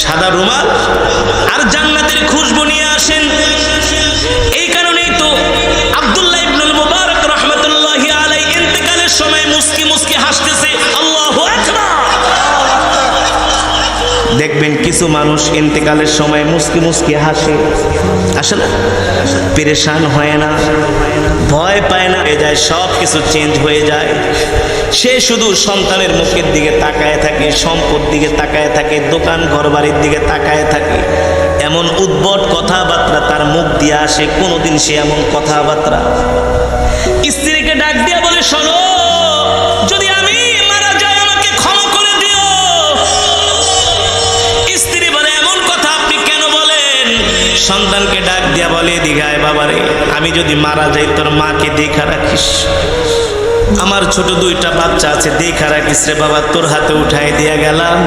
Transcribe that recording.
সাদা রুমাল আর জান্নাতের খুশবু নিয়ে আসেন। এই কারণেই তো আব্দুল্লাহ ইবনুল মুবারক রাহমাতুল্লাহি আলাইহি ইন্তেকালের সময় মুস্কি মুস্কি হাসতেছে। আল্লাহু আকবার। দেখবেন কিছু মানুষ ইন্তেকালের সময় মুস্কি মুস্কি হাসে, আসলে পেরেশান হয় না, ভয় পায় না, যায় সব কিছু চেঞ্জ হয়ে যায়। সে শুধু সন্তানের মুখের দিকে তাকায় থাকে, সম্পদ দিকে তাকায় থাকে, দোকান ঘর বাড়ির দিকে তাকায় থাকে। এমন উদ্ভট কথাবার্তা তার মুখ দিয়ে আসে, কোনোদিন সে এমন কথাবার্তা। স্ত্রীকে ডাক দিয়ে বলে, শোনো, যদি আমি মারা যাই আমাকে ক্ষমা করে দিও। স্ত্রী বলে, এমন কথা আপনি কেন বলেন? সন্তানকে ডাক দিয়া বলে, দিঘায় বাবারে, আমি যদি মারা যাই তোর মাকে দেখা রাখিস, আমার ছোট দুইটা বাচ্চা আছে, দেখা রাখিস রে বাবা, তোর হাতে উঠাই দিয়া গেলাম।